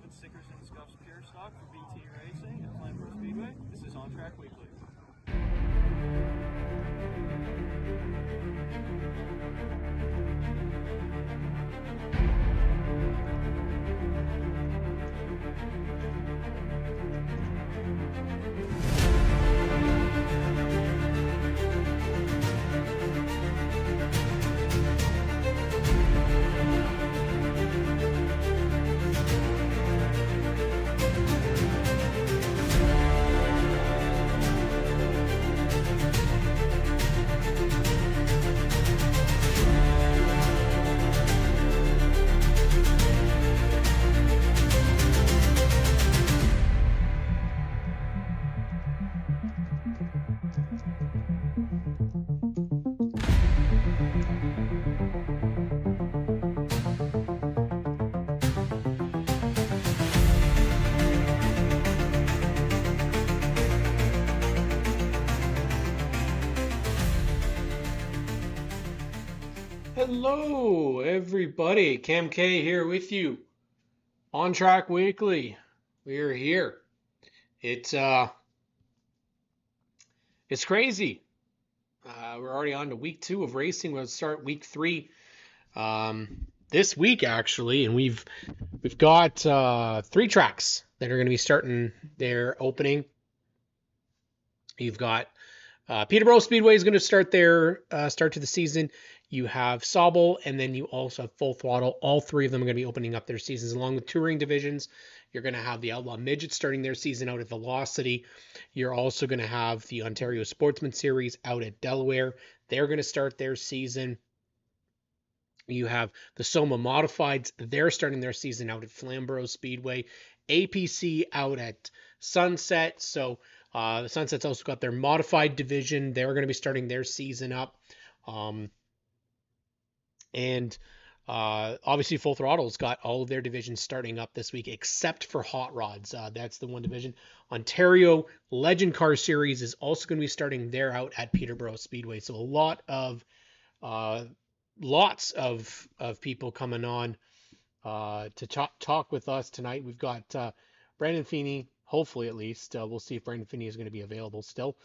With stickers and scuffs pure stock for BT Racing at Flamborough Speedway, this is ONTrack Weekly. Hello, everybody. Cam K here with you. ONTrack Weekly. We're here. It's crazy. We're already on to week 2 of racing. We'll start week 3 this week actually, and we've got 3 tracks that are going to be starting their opening. You've got Peterborough Speedway is going to start their start to the season. You have Sauble, and then you also have Full Throttle. All 3 of them are going to be opening up their seasons, along with touring divisions. You're going to have the Outlaw Midget starting their season out at Velocity. You're also going to have the Ontario Sportsman Series out at Delaware. They're going to start their season. You have the Soma Modifieds. They're starting their season out at Flamborough Speedway. APC out at Sunset. So the Sunset's also got their modified division. They're going to be starting their season up. And obviously Full Throttle's got all of their divisions starting up this week, except for Hot Rods. That's the one division. Ontario Legend Car Series is also going to be starting there out at Peterborough Speedway. So lots of people coming on to talk with us tonight. We've got Brandon Feny, hopefully at least. We'll see if Brandon Feny is going to be available still.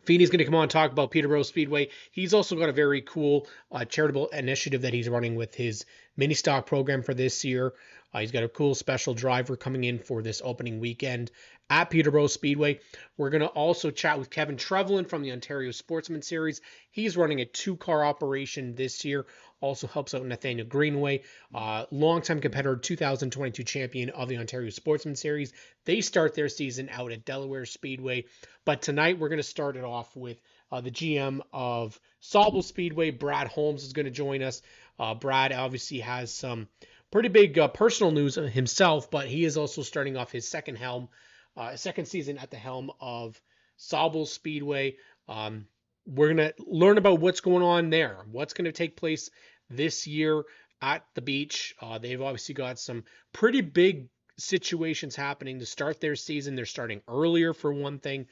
Feeney's going to come on and talk about Peterborough Speedway. He's also got a very cool charitable initiative that he's running with his mini stock program for this year. He's got a cool special driver coming in for this opening weekend at Peterborough Speedway. We're going to also chat with Kevin Trevlin from the Ontario Sportsman Series. He's running a 2-car operation this year. Also helps out Nathaniel Greenway, longtime competitor, 2022 champion of the Ontario Sportsman Series. They start their season out at Delaware Speedway. But tonight we're going to start it off with the GM of Sauble Speedway. Brad Holmes is going to join us. Brad obviously has some pretty big personal news himself, but he is also starting off his second season at the helm of Sauble Speedway. We're going to learn about what's going on there, what's going to take place this year at the beach. They've obviously got some pretty big situations happening to start their season. They're starting earlier for one thing.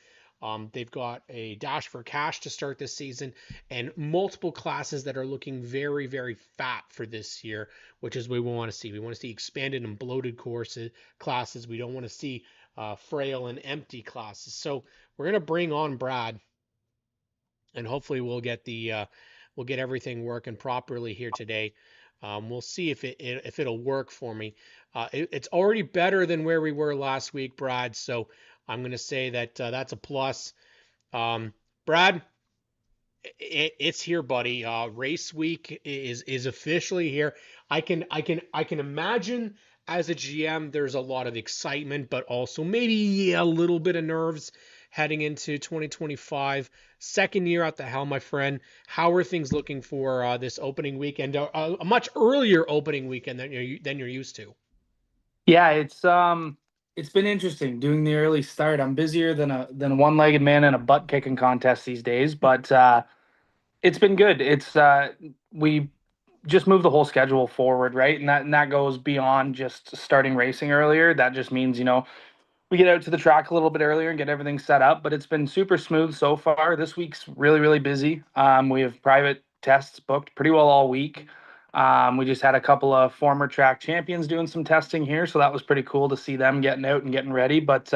They've got a Dash for Cash to start this season and multiple classes that are looking very, very fat for this year, which is what we want to see. We want to see expanded and bloated classes. We don't want to see frail and empty classes. So we're going to bring on Brad, and hopefully we'll get everything working properly here today. We'll see if it'll work for me. It's already better than where we were last week, Brad. So I'm going to say that that's a plus. Brad, it's here, buddy. Race week is officially here. I can imagine as a GM, there's a lot of excitement, but also maybe a little bit of nerves heading into 2025. Second year at the helm, my friend. How are things looking for this opening weekend? A much earlier opening weekend than you're used to. Yeah, it's been interesting doing the early start. I'm busier than a one-legged man in a butt kicking contest these days, but it's been good. We just moved the whole schedule forward, right? And that goes beyond just starting racing earlier. That just means, we get out to the track a little bit earlier and get everything set up, but it's been super smooth so far. This week's really, really busy. We have private tests booked pretty well all week. We just had a couple of former track champions doing some testing here, so that was pretty cool to see them getting out and getting ready. But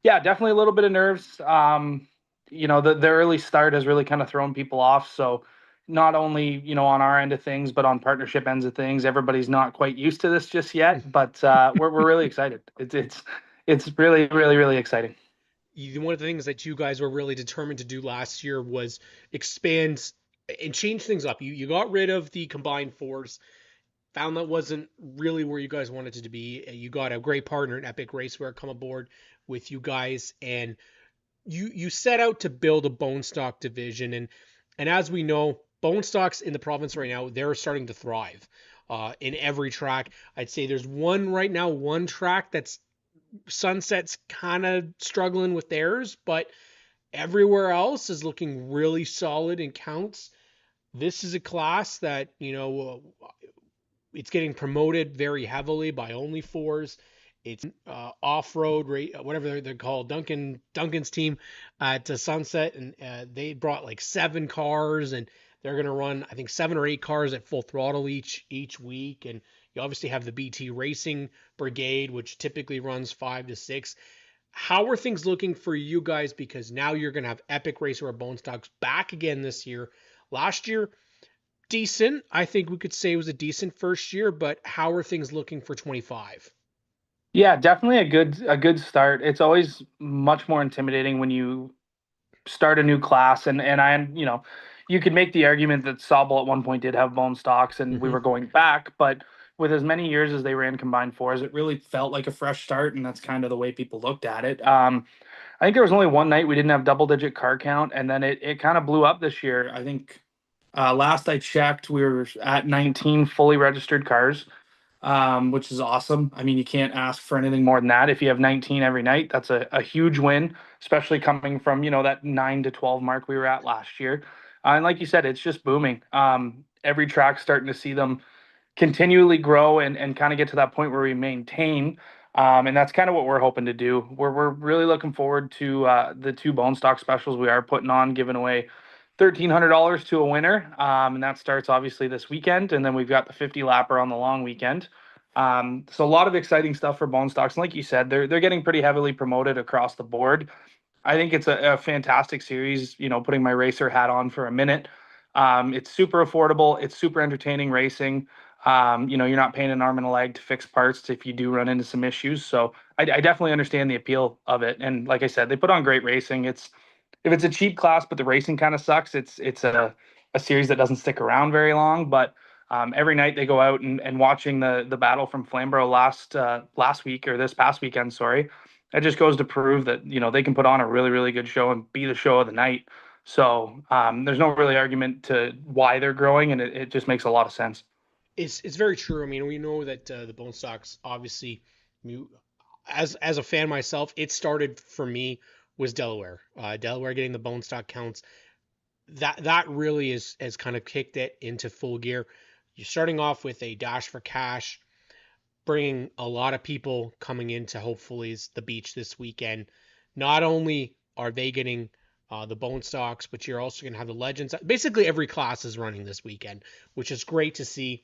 yeah, definitely a little bit of nerves. The early start has really kind of thrown people off. So not only, on our end of things, but on partnership ends of things, everybody's not quite used to this just yet. But we're really excited. It's really, really, really exciting. One of the things that you guys were really determined to do last year was expand and change things up. You got rid of the combined fours, found that wasn't really where you guys wanted it to be. You got a great partner in Epic Raceware come aboard with you guys, and you set out to build a bone stock division. And as we know, bone stocks in the province right now, they're starting to thrive. In every track, I'd say there's one track that's Sunset's kind of struggling with theirs, but everywhere else is looking really solid and counts. This is a class that, it's getting promoted very heavily by only fours. It's off-road, whatever they're called, Duncan's team to Sunset, and they brought like 7 cars, and they're going to run, I think, 7 or 8 cars at full throttle each week. And you obviously have the BT Racing Brigade, which typically runs 5 to 6. How are things looking for you guys? Because now you're going to have Epic Racer or Bone Stocks back again this year. Last year, decent. I think we could say it was a decent first year, but how are things looking for 25? Yeah, definitely a good start. It's always much more intimidating when you start a new class, and you could make the argument that Sobel at one point did have bone stocks and we Mm-hmm. were going back, but with as many years as they ran combined fours, it really felt like a fresh start, and that's kind of the way people looked at it. I think there was only one night we didn't have double digit car count, and then it kind of blew up this year. I think last I checked, we were at 19 fully registered cars, which is awesome. I mean, you can't ask for anything more than that. If you have 19 every night, that's a huge win, especially coming from, that 9 to 12 mark we were at last year. And like you said, it's just booming. Every track's starting to see them continually grow and kind of get to that point where we maintain. And that's kind of what we're hoping to do. We're really looking forward to the 2 bone stock specials we are putting on, giving away $1,300 to a winner. And that starts obviously this weekend. And then we've got the 50 lapper on the long weekend. So a lot of exciting stuff for bone stocks. And like you said, they're getting pretty heavily promoted across the board. I think it's a fantastic series, putting my racer hat on for a minute. It's super affordable. It's super entertaining racing. You're not paying an arm and a leg to fix parts if you do run into some issues. So I definitely understand the appeal of it. And like I said, they put on great racing. If it's a cheap class, but the racing kind of sucks, it's a series that doesn't stick around very long. But every night they go out and watching the battle from Flamborough last week, or this past weekend, sorry, that just goes to prove that they can put on a really, really good show and be the show of the night. So there's no really argument to why they're growing, and it just makes a lot of sense. It's very true. I mean, we know that the Bone Stocks, obviously, as a fan myself, it started for me was Delaware. Delaware getting the Bone Stock counts. That really has kind of kicked it into full gear. You're starting off with a Dash for Cash, bringing a lot of people coming into hopefully the beach this weekend. Not only are they getting the bone stocks, but you're also going to have the legends. Basically, every class is running this weekend, which is great to see.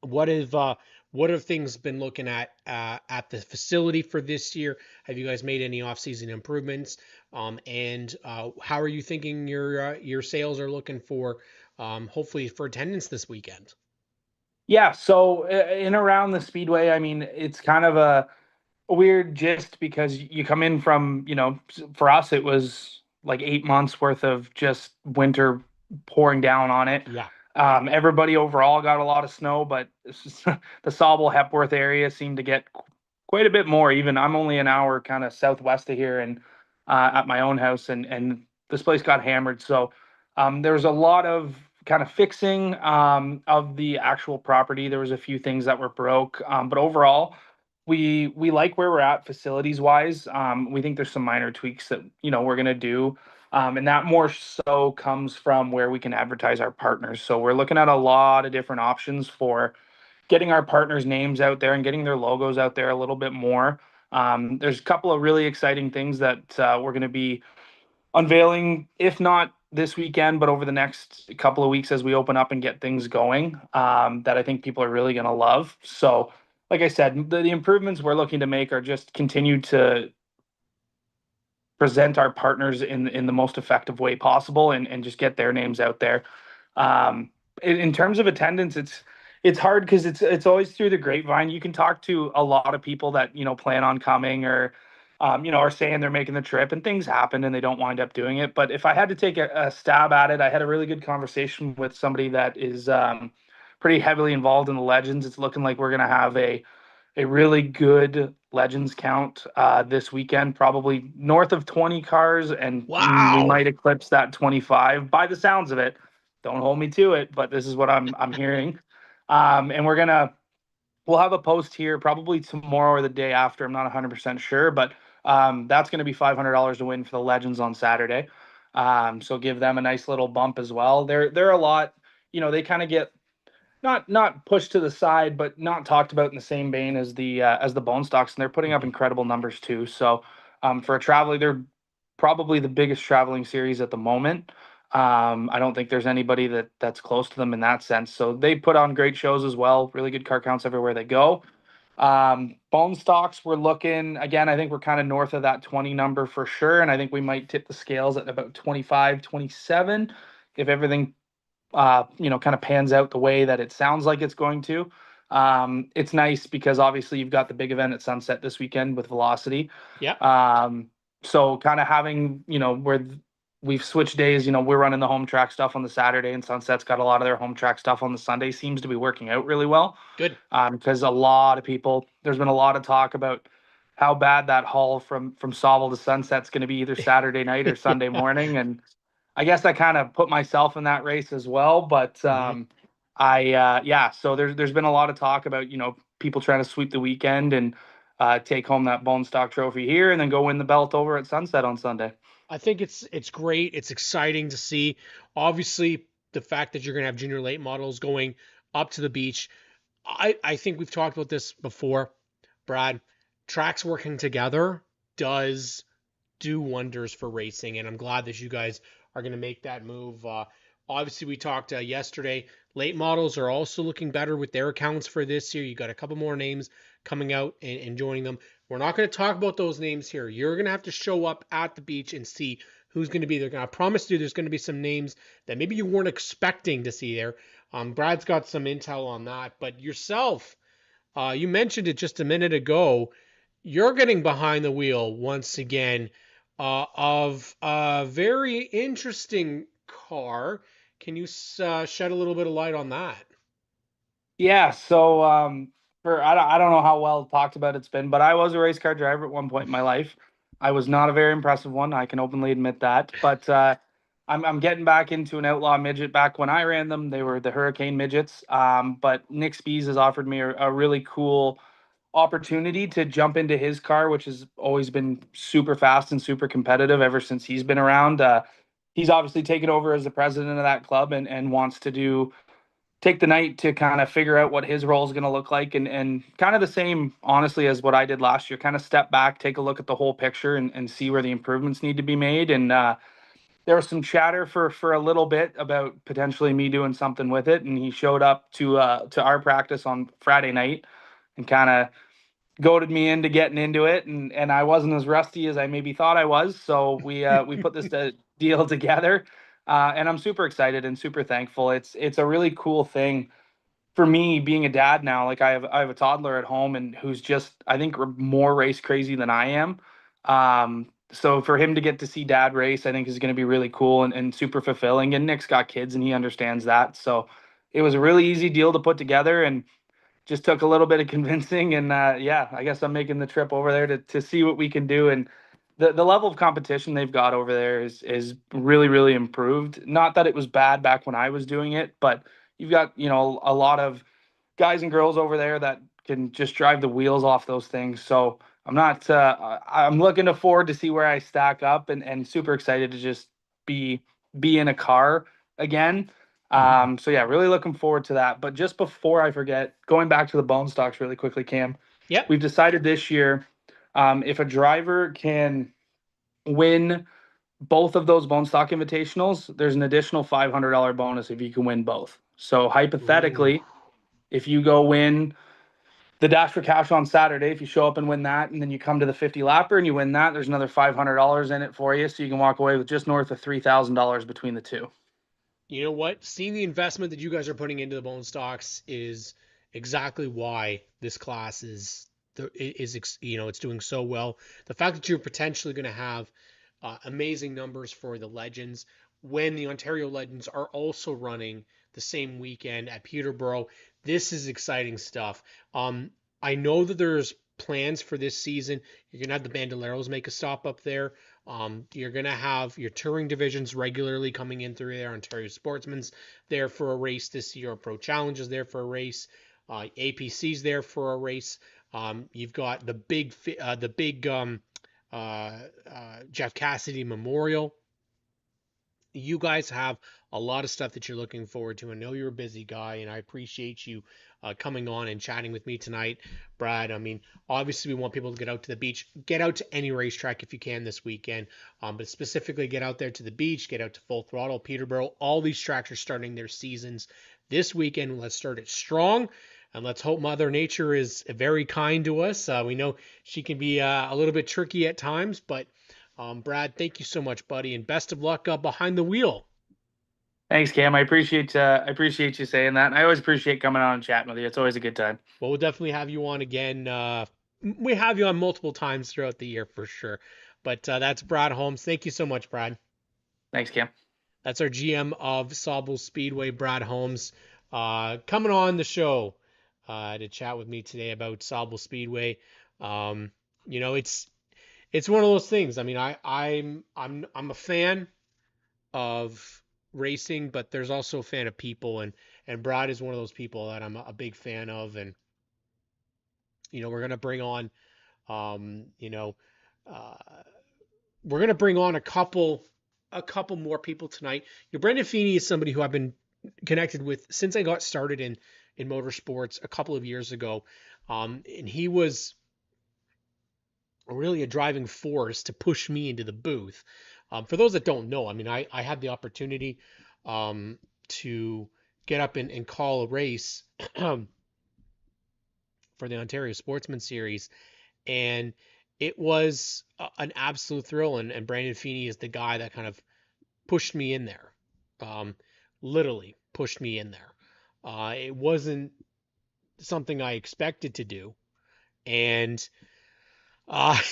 What have things been looking at the facility for this year? Have you guys made any off-season improvements? And how are you thinking your sales are looking for hopefully for attendance this weekend? Yeah, so in around the speedway, I mean, it's kind of a weird gist because you come in from, for us, it was like 8 months worth of just winter pouring down on it. Yeah. Everybody overall got a lot of snow, but the Sauble Hepworth area seemed to get quite a bit more. Even I'm only an hour kind of southwest of here and at my own house, and this place got hammered. So there was a lot of kind of fixing of the actual property. There was a few things that were broke, but overall, we like where we're at facilities wise. We think there's some minor tweaks that we're gonna do. And that more so comes from where we can advertise our partners. So we're looking at a lot of different options for getting our partners' names out there and getting their logos out there a little bit more. There's a couple of really exciting things that we're going to be unveiling, if not this weekend, but over the next couple of weeks as we open up and get things going, that I think people are really going to love. So, like I said, the improvements we're looking to make are just continue to present our partners in the most effective way possible, and just get their names out there. Um, in terms of attendance, it's hard because it's always through the grapevine. You can talk to a lot of people that plan on coming, or are saying they're making the trip, and things happen and they don't wind up doing it. But if I had to take a stab at it, I had a really good conversation with somebody that is pretty heavily involved in the Legends. It's looking like we're going to have a really good Legends count this weekend, probably north of 20 cars, and we Wow. might eclipse that 25 by the sounds of it. Don't hold me to it, but this is what I'm hearing. And we'll have a post here probably tomorrow or the day after. I'm not 100% sure, but that's going to be $500 to win for the Legends on Saturday. So give them a nice little bump as well. They're a lot, they kind of get not pushed to the side, but not talked about in the same vein as the Bone Stocks, and they're putting up incredible numbers too. So for a traveler, they're probably the biggest traveling series at the moment. I don't think there's anybody that's close to them in that sense. So they put on great shows as well. Really good car counts everywhere they go. Bone Stocks, we're looking again. I think we're kind of north of that 20 number for sure, and I think we might tip the scales at about 25, 27 if everything kind of pans out the way that it sounds like it's going to. It's nice because obviously you've got the big event at Sunset this weekend with Velocity. Yeah. So kind of having, where we've switched days, we're running the home track stuff on the Saturday, and Sunset's got a lot of their home track stuff on the Sunday. Seems to be working out really well. Good. Because a lot of people, there's been a lot of talk about how bad that haul from Sauble to Sunset's going to be either Saturday night or Sunday morning. And I guess I kind of put myself in that race as well, but so there's been a lot of talk about people trying to sweep the weekend and take home that Bone Stock Trophy here, and then go win the belt over at Sunset on Sunday. I think it's great. It's exciting to see. Obviously, the fact that you're going to have junior late models going up to the beach. I think we've talked about this before, Brad. Tracks working together does do wonders for racing, and I'm glad that you guys are going to make that move. Obviously, we talked yesterday. Late models are also looking better with their accounts for this year. You got a couple more names coming out and joining them. We're not going to talk about those names here. You're going to have to show up at the beach and see who's going to be there. I promise you there's going to be some names that maybe you weren't expecting to see there. Brad's got some intel on that. But yourself, you mentioned it just a minute ago. You're getting behind the wheel once again of a very interesting car. Can you shed a little bit of light on that? Yeah, so I don't know how well talked about it's been, but I was a race car driver at one point in my life. I was not a very impressive one. I can openly admit that. But I'm getting back into an outlaw midget. Back when I ran them, they were the Hurricane midgets. But Nick Spees has offered me a really cool opportunity to jump into his car, which has always been super fast and super competitive ever since he's been around. He's obviously taken over as the president of that club, and wants to take the night to kind of figure out what his role is going to look like, and kind of the same, honestly, as what I did last year. Kind of step back, take a look at the whole picture, and see where the improvements need to be made. And there was some chatter for a little bit about potentially me doing something with it, and he showed up to our practice on Friday night and kind of goaded me into getting into it, and I wasn't as rusty as I maybe thought I was. So we put this deal together, and I'm super excited and super thankful. It's a really cool thing for me being a dad now. Like I have a toddler at home, and who's just, I think, more race crazy than I am. So for him to get to see dad race, I think is going to be really cool, and super fulfilling. And Nick's got kids and he understands that. So it was a really easy deal to put together, and just took a little bit of convincing. And I guess I'm making the trip over there to see what we can do. And the level of competition they've got over there is really, really improved. Not that it was bad back when I was doing it, but you've got, a lot of guys and girls over there that can just drive the wheels off those things. So I'm looking forward to see where I stack up, and super excited to just be in a car again. So yeah, really looking forward to that. But just before I forget, going back to the bone stocks really quickly, Cam, Yep. we've decided this year, if a driver can win both of those bone stock invitationals, there's an additional $500 bonus if you can win both. So hypothetically, Ooh. if you go win the Dash for Cash on Saturday, if you show up and win that, and then you come to the 50 lapper and you win that, there's another $500 in it for you. So you can walk away with just north of $3,000 between the two. You know what? Seeing the investment that you guys are putting into the bone stocks is exactly why this class is it's doing so well. The fact that you're potentially going to have amazing numbers for the Legends when the Ontario Legends are also running the same weekend at Peterborough. This is exciting stuff. I know that there's plans for this season. You're gonna have the Bandoleros make a stop up there. You're gonna have your touring divisions regularly coming in through there. Ontario Sportsman's there for a race this year. Pro Challenge is there for a race. APC's there for a race. You've got the big Jeff Cassidy Memorial. You guys have a lot of stuff that you're looking forward to. I know you're a busy guy, and I appreciate you coming on and chatting with me tonight, Brad. I mean, obviously, we want people to get out to the beach. Get out to any racetrack if you can this weekend, but specifically get out there to the beach, get out to Full Throttle, Peterborough. All these tracks are starting their seasons this weekend. Let's start it strong, and let's hope Mother Nature is very kind to us. We know she can be a little bit tricky at times, but Brad, thank you so much, buddy, and best of luck behind the wheel. Thanks, Cam. I appreciate you saying that. And I always appreciate coming on and chatting with you. It's always a good time. Well, we'll definitely have you on again. We have you on multiple times throughout the year for sure. But that's Brad Holmes. Thank you so much, Brad. Thanks, Cam. That's our GM of Sauble Speedway, Brad Holmes, coming on the show to chat with me today about Sauble Speedway. It's one of those things. I mean, I'm a fan of racing, but there's also a fan of people, and Brad is one of those people that I'm a big fan of, and we're gonna bring on, we're gonna bring on a couple more people tonight. Brandon Feny is somebody who I've been connected with since I got started in motorsports a couple of years ago, and he was really a driving force to push me into the booth. For those that don't know, I mean, I had the opportunity to get up and call a race for the Ontario Sportsman Series, and it was an absolute thrill. And Brandon Feny is the guy that kind of pushed me in there, literally pushed me in there. It wasn't something I expected to do, and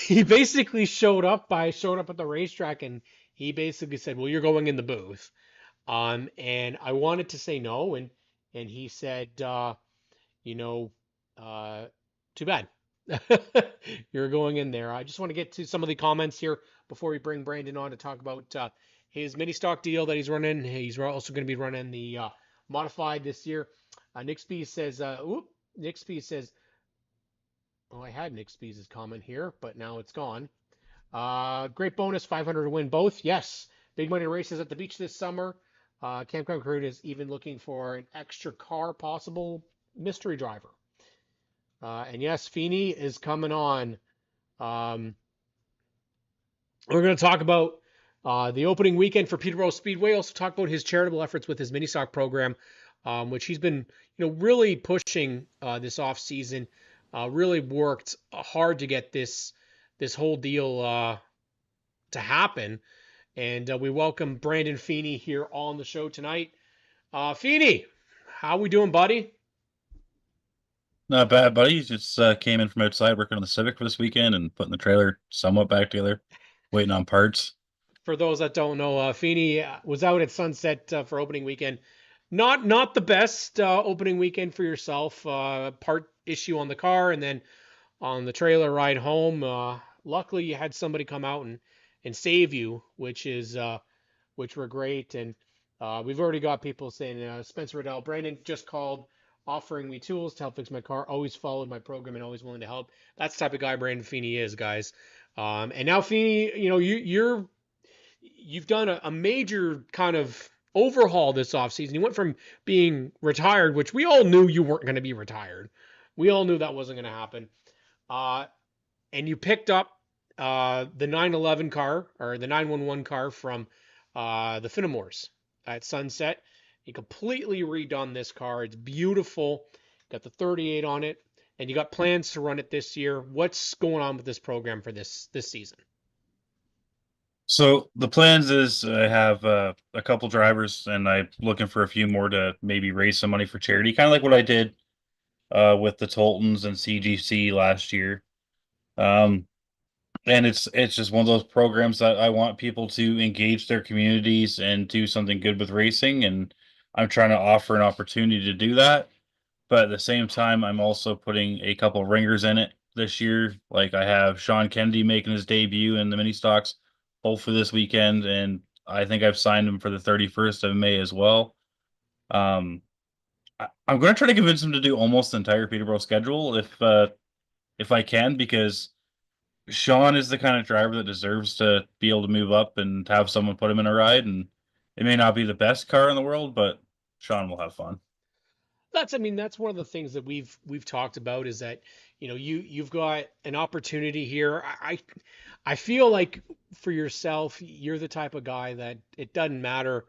he basically showed up at the racetrack, and he basically said, "Well, you're going in the booth." And I wanted to say no, and he said, too bad. You're going in there. I just want to get to some of the comments here before we bring Brandon on to talk about his mini stock deal that he's running. He's also going to be running the modified this year. Nick Spees says, oh, I had Nick Spees' comment here, but now it's gone. Great bonus, 500 to win both. Yes, big money races at the beach this summer. Campground Crew is even looking for an extra car, possible mystery driver. And yes, Feny is coming on. We're going to talk about the opening weekend for Peterborough Speedway. Also talk about his charitable efforts with his mini stock program, which he's been, really pushing this off season. Really worked hard to get this whole deal to happen. And we welcome Brandon Feny here on the show tonight. Feny, how we doing, buddy? Not bad, buddy. Just came in from outside working on the Civic for this weekend and putting the trailer somewhat back together, waiting on parts. For those that don't know, Feny was out at Sunset for opening weekend. Not the best opening weekend for yourself. Part issue on the car, and then on the trailer ride home. Luckily, you had somebody come out and save you, which were great. And we've already got people saying, Spencer Riddell, Brandon just called, offering me tools to help fix my car. Always followed my program and always willing to help. That's the type of guy Brandon Feny is, guys. And now Feny, you've done a major kind of overhaul this offseason. You went from being retired, which we all knew you weren't going to be retired. We all knew that wasn't going to happen. And you picked up the 911 car or the 911 car from the Finnemores at Sunset. He completely redone this car. It's beautiful. Got the 38 on it, and you got plans to run it this year. What's going on with this program for this season? So the plans is I have a couple drivers, and I'm looking for a few more to maybe raise some money for charity, kind of like what I did with the Toltons and CGC last year. Um, and it's just one of those programs that I want people to engage their communities and do something good with racing, and I'm trying to offer an opportunity to do that. But at the same time, I'm also putting a couple ringers in it this year. Like I have Sean Kennedy making his debut in the mini stocks, hopefully this weekend, and I think I've signed him for the 31st of May as well. Um, I'm going to try to convince him to do almost the entire Peterborough schedule if I can, because Sean is the kind of driver that deserves to be able to move up and have someone put him in a ride. And it may not be the best car in the world, but Sean will have fun. That's one of the things that we've talked about is that, you've got an opportunity here. I feel like for yourself, you're the type of guy that it doesn't matter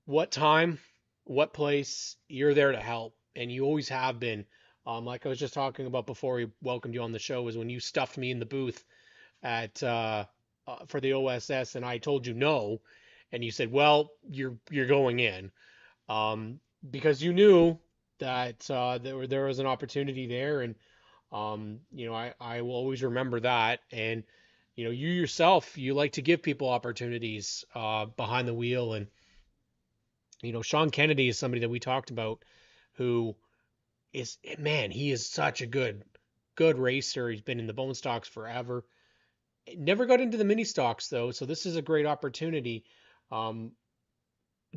what time, what place, you're there to help, and you always have been. Like I was just talking about before we welcomed you on the show, is when you stuffed me in the booth at for the OSS, and I told you no, and you said, "Well, you're going in," um, because you knew that there was an opportunity there, and I will always remember that. And you yourself, you like to give people opportunities behind the wheel, and Sean Kennedy is somebody that we talked about who is, man, he is such a good racer. He's been in the bone stocks forever. Never got into the mini stocks though, so this is a great opportunity. Um,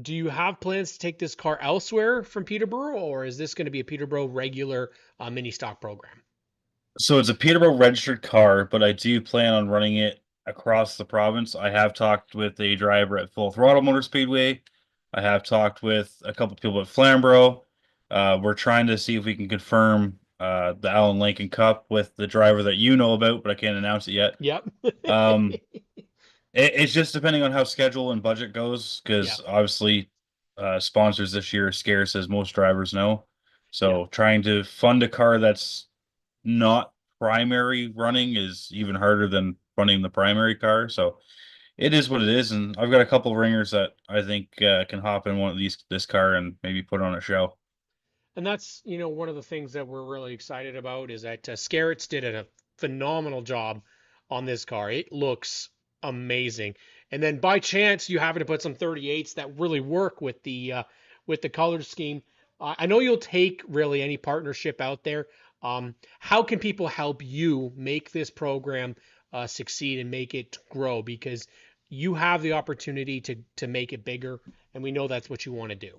do you have plans to take this car elsewhere from Peterborough, or is this going to be a Peterborough regular mini stock program? So it's a Peterborough registered car, but I do plan on running it across the province. I have talked with a driver at Full Throttle Motor Speedway. I have talked with a couple people at Flamborough. We're trying to see if we can confirm the Allen Lincoln Cup with the driver that you know about, but I can't announce it yet. Yep. Um, it's just depending on how schedule and budget goes, Yep. because obviously sponsors this year are scarce, as most drivers know. Yep. So trying to fund a car that's not primary running is even harder than running the primary car. So it is what it is, and I've got a couple of ringers that I think can hop in one of this car and maybe put on a show. And that's, one of the things that we're really excited about is that Scarrett's did a phenomenal job on this car. It looks amazing. And then by chance you happen to put some 38s that really work with the color scheme. I know you'll take really any partnership out there. How can people help you make this program succeed and make it grow? Because you have the opportunity to make it bigger, and we know that's what you want to do.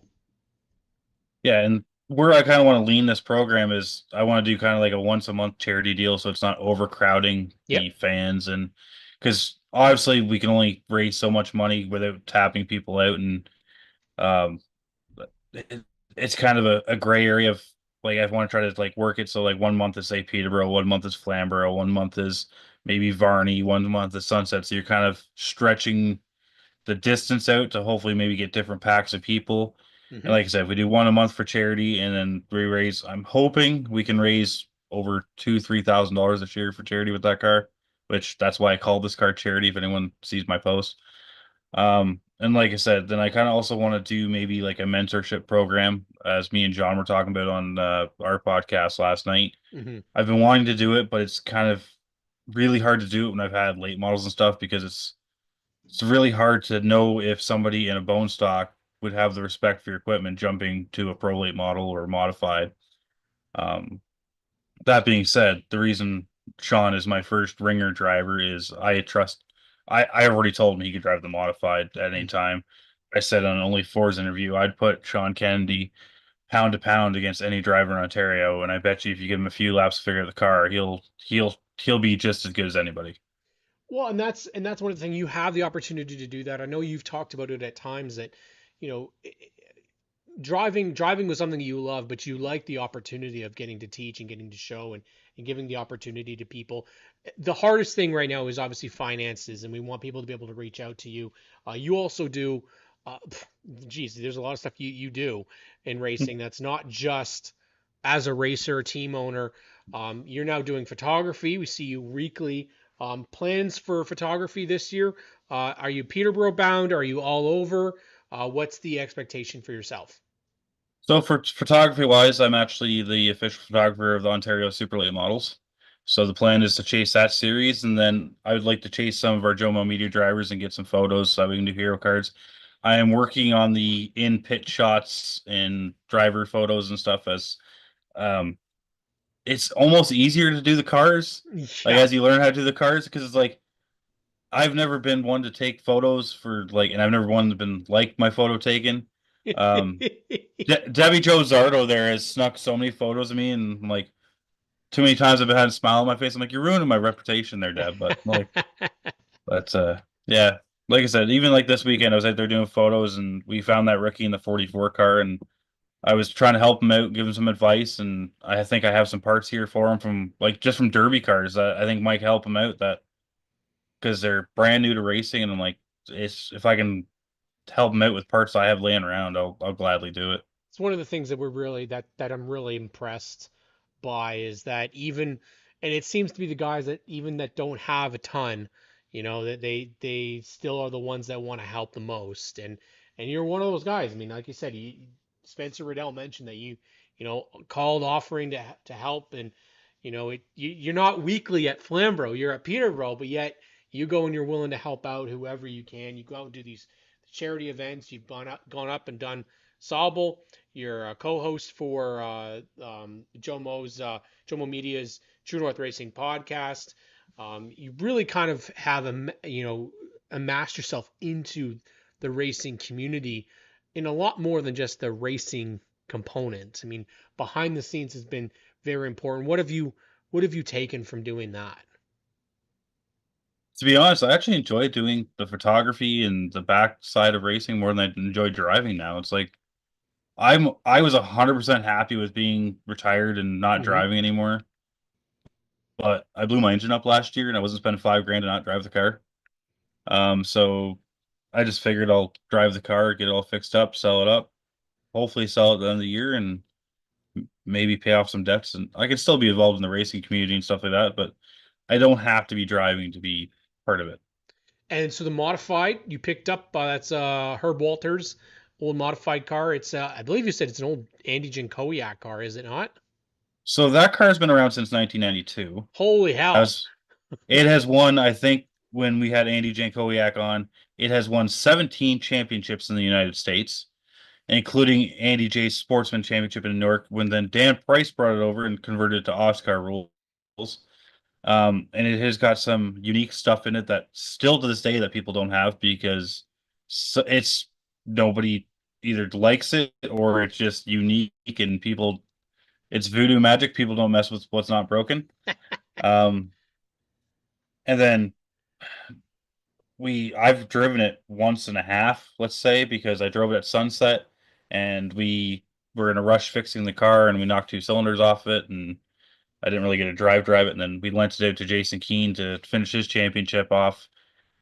Yeah, and where I kind of want to lean this program is I want to do kind of like a once a month charity deal, so it's not overcrowding Yep. the fans, and because obviously we can only raise so much money without tapping people out, and um, it, it's kind of a gray area of like I want to try to like work it so like 1 month is say Peterborough, 1 month is Flamborough, 1 month is maybe Varney, 1 month is Sunset. So you're kind of stretching the distance out to hopefully maybe get different packs of people. And Hmm. like I said, we do one a month for charity, and then we raise. I'm hoping we can raise over $2,000-3,000 this year for charity with that car, which that's why I call this car charity. If anyone sees my post, and like I said, then I kind of also want to do maybe like a mentorship program, as me and John were talking about on our podcast last night. Hmm. I've been wanting to do it, but it's kind of really hard to do it when I've had late models and stuff because it's really hard to know if somebody in a bone stock would have the respect for your equipment jumping to a pro late model or modified. Um, that being said, the reason Sean is my first ringer driver is I trust. I already told him he could drive the modified at any time. I said on Only Four's interview, I'd put Sean Kennedy pound to pound against any driver in Ontario, and I bet you if you give him a few laps to figure out the car, he'll be just as good as anybody. Well, and that's one of the things, you have the opportunity to do that. I know you've talked about it at times that, you know, driving was something you love, but you like the opportunity of getting to teach and getting to show and giving the opportunity to people. The hardest thing right now is obviously finances, and we want people to be able to reach out to you. You also do, uh, geez, there's a lot of stuff you do in racing that's not just as a racer, team owner. You're now doing photography. We see you weekly. Plans for photography this year? Are you Peterborough bound? Are you all over? What's the expectation for yourself? So for photography wise, I'm actually the official photographer of the Ontario Super Late Models. So the plan is to chase that series, and then I would like to chase some of our Jomo Media drivers and get some photos so we can do hero cards. I am working on the in pit shots and driver photos and stuff as um it's almost easier to do the cars, like Yeah. as you learn how to do the cars, because it's like I've never been one to take photos for like, and I've never one been like my photo taken. Um, Debbie Joe Zardo there has snuck so many photos of me, and like too many times I've had a smile on my face. I'm like, you're ruining my reputation there, Deb. But yeah, like I said, even like this weekend, I was out there doing photos, and we found that rookie in the 44 car, and I was trying to help him out, give him some advice, and I think I have some parts here for him from like just from Derby cars. I think might help him out that because they're brand new to racing, and I'm like, it's if I can help him out with parts I have laying around, I'll gladly do it. It's one of the things that we're really that I'm really impressed by is that even and it seems to be the guys that even that don't have a ton, that they still are the ones that want to help the most. And you're one of those guys. I mean, like you said, Spencer Riddell mentioned that called offering to help and you're not weekly at Flamborough, you're at Peterborough, but yet you go and you're willing to help out whoever you can. You go out and do these charity events. You've gone up and done Sobel. You're a co-host for Jomo Media's True North Racing podcast. You really kind of have amassed yourself into the racing community in a lot more than just the racing component. I mean, behind the scenes has been very important. What have you taken from doing that? To be honest, I actually enjoy doing the photography and the back side of racing more than I enjoy driving now. It's like I was 100% happy with being retired and not Hmm. driving anymore. But I blew my engine up last year and I wasn't spending 5 grand to not drive the car. So I just figured I'll drive the car, get it all fixed up, sell it up, hopefully sell it at the end of the year and maybe pay off some debts. And I can still be involved in the racing community and stuff like that, but I don't have to be driving to be part of it. And so the modified you picked up, that's Herb Walters' old modified car. It's I believe you said it's an old Andy Jankowiak car, is it not? So that car's been around since 1992. Holy hell. Has It has won, I think, when we had Andy Jankowiak on, it has won 17 championships in the United States, including Andy J's Sportsman Championship in New York, when then Dan Price brought it over and converted it to Oscar rules. And it has got some unique stuff in it that still to this day that people don't have because it's nobody either likes it or it's just unique and people it's voodoo magic. People don't mess with what's not broken. Um, and then I've driven it once and a half, let's say, because I drove it at sunset and we were in a rush fixing the car and we knocked 2 cylinders off it and I didn't really get to drive it. And then we lent it out to Jason Keane to finish his championship off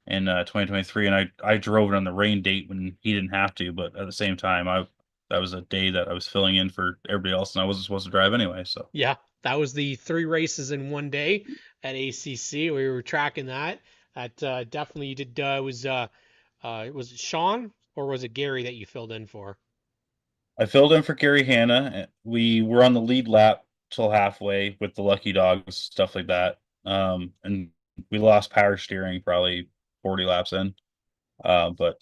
in 2023. And I drove it on the rain date when he didn't have to, but at the same time, that was a day that I was filling in for everybody else and I wasn't supposed to drive anyway. So Yeah, that was the 3 races in one day at ACC. We were tracking that. That definitely you did. Was it Sean or was it Gary that you filled in for? I filled in for Gary Hanna. We were on the lead lap till halfway with the lucky dogs, stuff like that. And we lost power steering probably 40 laps in. But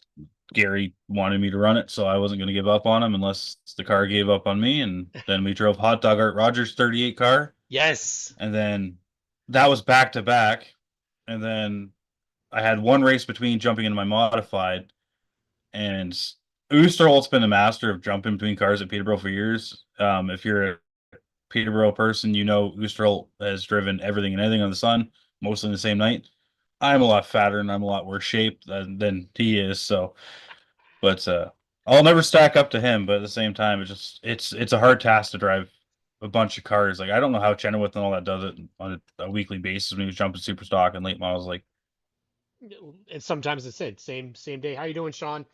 Gary wanted me to run it, so I wasn't going to give up on him unless the car gave up on me. And then we drove Hot Dog Art Rogers 38 car. Yes. And then that was back to back. And then I had one race between jumping into my modified. And Oosterholt's been a master of jumping between cars at Peterborough for years. If you're a Peterborough person, you know Oosterholt has driven everything and anything on the sun, mostly in the same night. I'm a lot fatter and I'm a lot worse shape than he is. So, but I'll never stack up to him, but at the same time, it's a hard task to drive a bunch of cars. Like I don't know how Chenoweth and all that does it on a weekly basis when he was jumping super stock and late models. Like, And sometimes it's it same day. How you doing, Sean?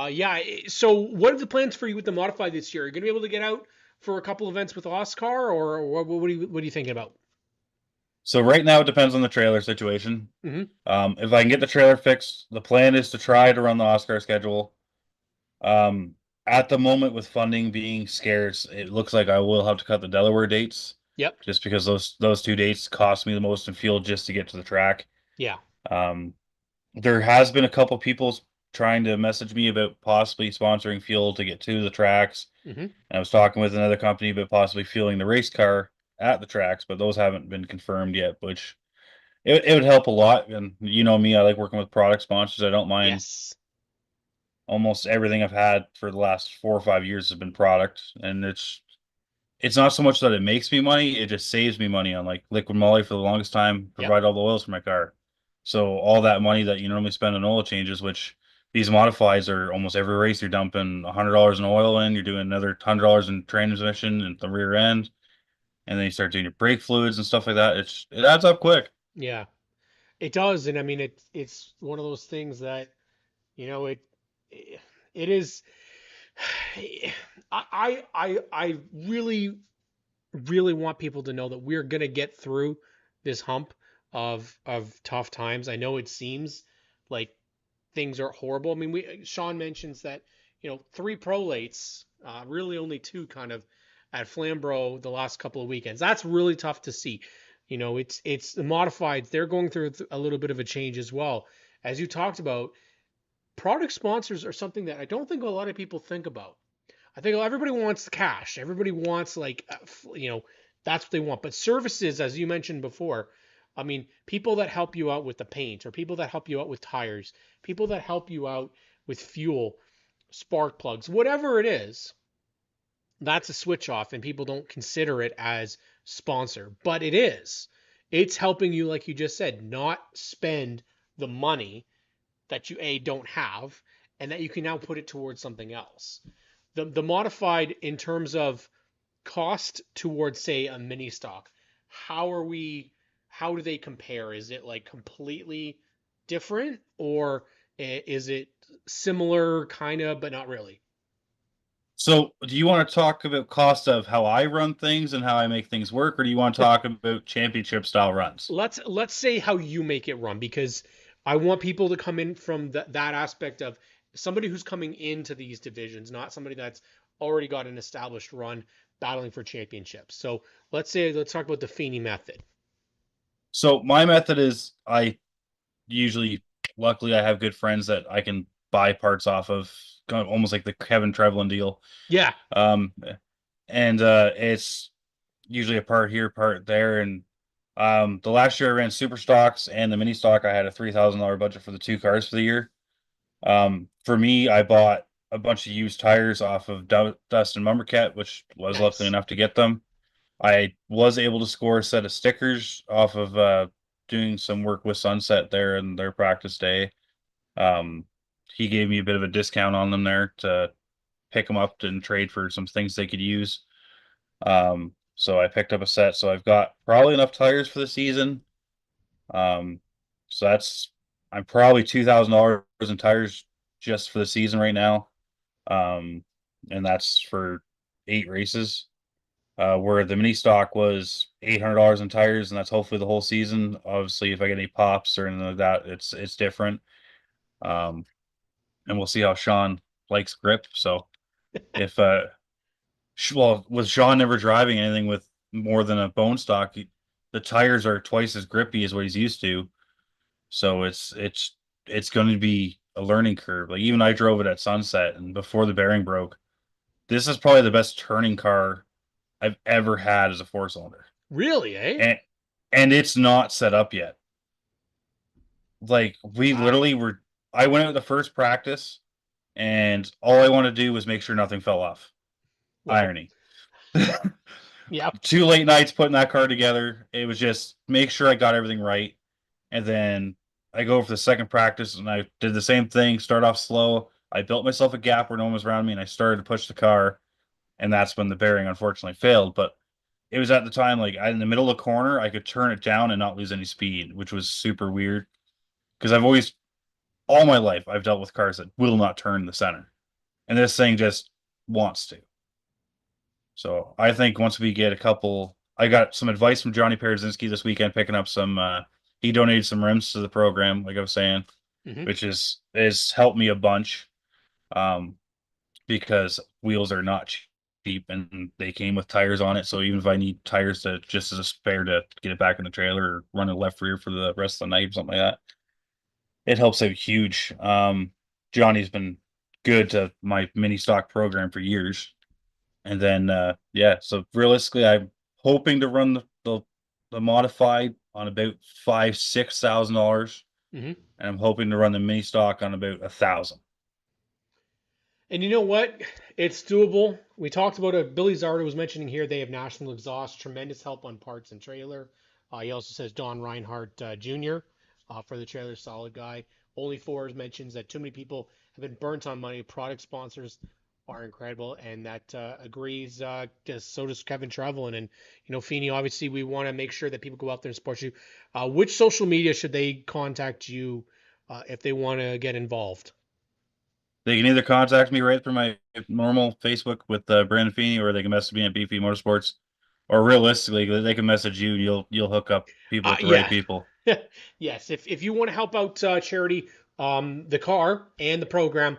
Yeah. So what are the plans for you with the modified this year? Are you gonna be able to get out for a couple events with Oscar, or what are you thinking about? so right now it depends on the trailer situation. Mm-hmm. If I can get the trailer fixed, the plan is to try to run the Oscar schedule. Um, at the moment, with funding being scarce, it looks like I will have to cut the Delaware dates, Yep. just because those two dates cost me the most in fuel just to get to the track. Yeah. Um, there has been a couple people trying to message me about possibly sponsoring fuel to get to the tracks. Mm-hmm. And I was talking with another company about possibly fueling the race car at the tracks, but those haven't been confirmed yet, which it would help a lot. And you know me, I like working with product sponsors. I don't mind. Yes. Almost everything I've had for the last 4 or 5 years has been product, and it's not so much that it makes me money, it just saves me money on like liquid moly for the longest time, Yep. provide all the oils for my car. So all that money that you normally spend on oil changes, which these modifies are almost every race, you're dumping $100 in oil in, you're doing another $100 in transmission and the rear end, and then you start doing your brake fluids and stuff like that. It adds up quick. Yeah. It does, and I mean it's one of those things that it is. I really want people to know that we're gonna get through this hump of tough times. I know it seems like things are horrible. I mean, Sean mentions that 3 prolates, really only 2 kind of at Flamborough the last couple of weekends. That's really tough to see. It's the modifieds. They're going through a little bit of a change as well. As you talked about, product sponsors are something that I don't think a lot of people think about. I think everybody wants cash. Everybody wants like, that's what they want. But services, as you mentioned before, I mean, people that help you out with the paint, or people that help you out with tires, people that help you out with fuel, spark plugs, whatever it is, that's a switch off, and people don't consider it as sponsor, but it is. It's helping you, like you just said, not spend the money that you don't have, and that you can now put it towards something else. The modified in terms of cost towards, say, a mini stock, how do they compare? Is it like completely different, or is it similar kind of but not really? So, do you want to talk about cost of how I run things and how I make things work, or do you want to talk about championship style runs? Let's say how you make it run, because I want people to come in from that aspect of somebody who's coming into these divisions, not somebody that's already got an established run battling for championships. So let's talk about the Feny method. So, my method is I usually, luckily, I have good friends that I can buy parts off of, kind of almost like the Kevin Trevlin deal. Yeah. Um, and it's usually a part here, part there. And the last year I ran super stocks and the mini stock, I had a $3,000 budget for the 2 cars for the year. For me, I bought a bunch of used tires off of Dustin Mumbercat, which was lucky Nice. enough to get them. I was able to score a set of stickers off of doing some work with Sunset there in their practice day. Um, he gave me a bit of a discount on them there to pick them up and trade for some things they could use. So I picked up a set. So I've got probably enough tires for the season. Um, so I'm probably $2,000 in tires just for the season right now. And that's for 8 races. Where the mini stock was $800 in tires, and that's hopefully the whole season. Obviously, if I get any pops or anything like that, it's different. Um, and we'll see how Sean likes grip. So if well, with Sean never driving anything with more than a bone stock, the tires are twice as grippy as what he's used to. So it's going to be a learning curve. Like even I drove it at Sunset, and before the bearing broke, this is probably the best turning car I've ever had as a 4-cylinder. Really, eh? And it's not set up yet. Like we Wow. literally were. I went out the first practice, and all I wanted to do was make sure nothing fell off. Well, Irony. yeah. 2 late nights putting that car together. It was just make sure I got everything right. And then I go for the second practice and I did the same thing, start off slow. I built myself a gap where no one was around me, and I started to push the car, and that's when the bearing unfortunately failed. But it was at the time like in the middle of the corner, I could turn it down and not lose any speed, which was super weird because I've always all my life I've dealt with cars that will not turn the center, and this thing just wants to. So I think once we get a couple, I got some advice from Johnny Perezinski this weekend, picking up some. He donated some rims to the program, like I was saying, which is helped me a bunch. Um, because wheels are not cheap and they came with tires on it. So even if I need tires to just as a spare to get it back in the trailer or run a left rear for the rest of the night or something like that, it helps out huge. Johnny's been good to my mini stock program for years. And then so realistically I'm hoping to run the modified on about $5,000-6,000. And I'm hoping to run the mini stock on about 1,000. And you know what? It's doable. We talked about it. Billy Zarda was mentioning here they have National Exhaust, tremendous help on parts and trailer. He also says Don Reinhardt Jr. For the trailer, solid guy. Only Fours mentions that too many people have been burnt on money. Product sponsors are incredible, and that agrees. So does Kevin Trevlin. And Feeney, obviously, we want to make sure that people go out there and support you. Which social media should they contact you if they want to get involved? They can either contact me right through my normal Facebook with Brandon Feny, or they can message me at BP Motorsports. Or realistically, they can message you. You'll hook up people with the right people. Yes, if you want to help out charity, the car and the program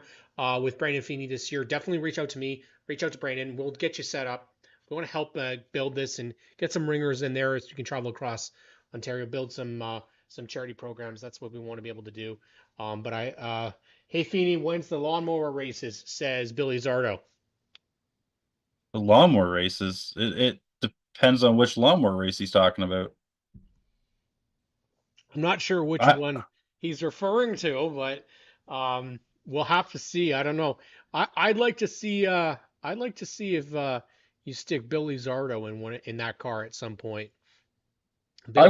with Brandon Feny this year, definitely reach out to me. Reach out to Brandon. We'll get you set up. We want to help build this and get some ringers in there so you can travel across Ontario, build some charity programs. That's what we want to be able to do. Hey Feeney, when's the lawnmower races? Says Billy Zardo. The lawnmower races. It depends on which lawnmower race he's talking about. I'm not sure which one he's referring to, but we'll have to see. I don't know. I'd like to see. I'd like to see if you stick Billy Zardo in that car at some point. Billy. I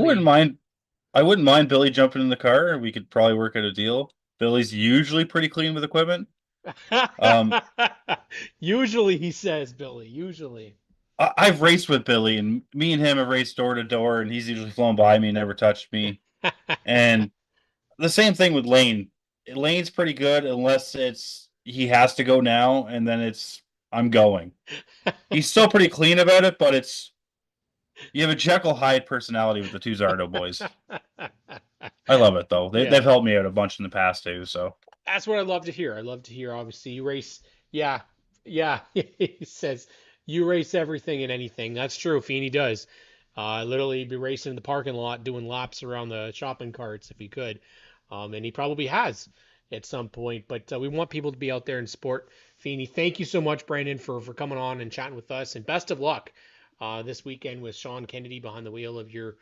wouldn't mind Billy jumping in the car. We could probably work out a deal. Billy's usually pretty clean with equipment. Usually, he says, Billy. Usually. I've raced with Billy, and me and him have raced door to door, and he's usually flown by me, never touched me. And the same thing with Lane. Lane's pretty good unless he has to go now, and then I'm going. He's still pretty clean about it, but you have a Jekyll Hyde personality with the two Zardo boys. I love it though. They've helped me out a bunch in the past too. So that's what I love to hear. I love to hear. Obviously, you race. Yeah. He says you race everything and anything. That's true. Feeney does. Literally be racing in the parking lot, doing laps around the shopping carts if he could, and he probably has at some point. But we want people to be out there and support Feeney. Thank you so much, Brandon, for coming on and chatting with us, and best of luck this weekend with Sean Kennedy behind the wheel of your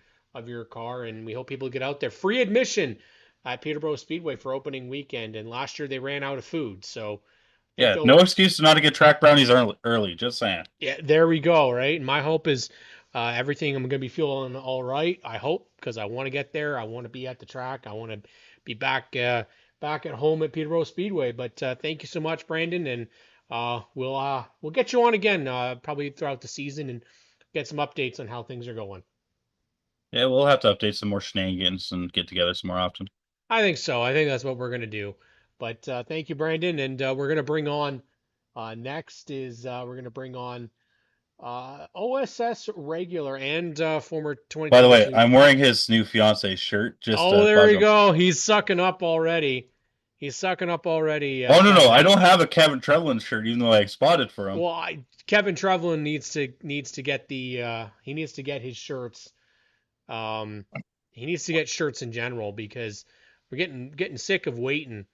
car. And we hope people get out there. Free admission at Peterborough Speedway for opening weekend. And last year they ran out of food, so yeah, no excuse to not to get track brownies early. Just saying. Yeah, there we go. Right. And my hope is everything. I'm going to be feeling all right. I hope, because I want to get there. I want to be at the track. I want to be back at home at Peterborough Speedway. But thank you so much, Brandon, and we'll get you on again probably throughout the season and get some updates on how things are going. Yeah, we'll have to update some more shenanigans and get together some more often. I think so. I think that's what we're going to do. But thank you, Brandon. And we're going to bring on next is we're going to bring on OSS regular and former 2022. By the way, I'm wearing his new fiance's shirt. There we go. He's sucking up already. Oh no, I don't have a Kevin Trevlin shirt, even though I spotted for him. Well, Kevin Trevlin needs to get he needs to get his shirts. He needs to get shirts in general, because we're getting sick of waiting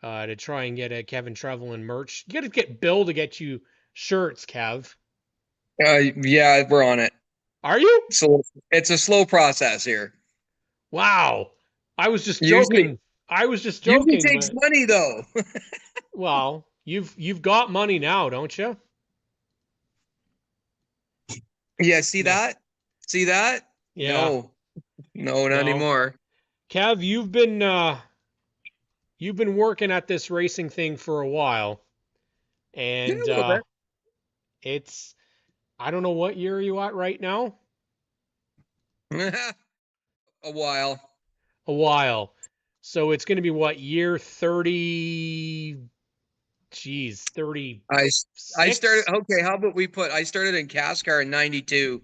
to try and get a Kevin Trevlin merch. You got to get Bill to get you shirts, Kev. Yeah, we're on it. Are you? So it's a slow process here. Wow. I was just joking. Usually takes money though. Well, you've got money now, don't you? Yeah, see that? Yeah. No, not anymore. Kev, you've been you've been working at this racing thing for a while, Yeah, and a little it's I don't know what year are you at right now. bit. A while. A while, so it's going to be what year 30? Geez, 36. I started. Okay, how about I started in CASCAR in '92,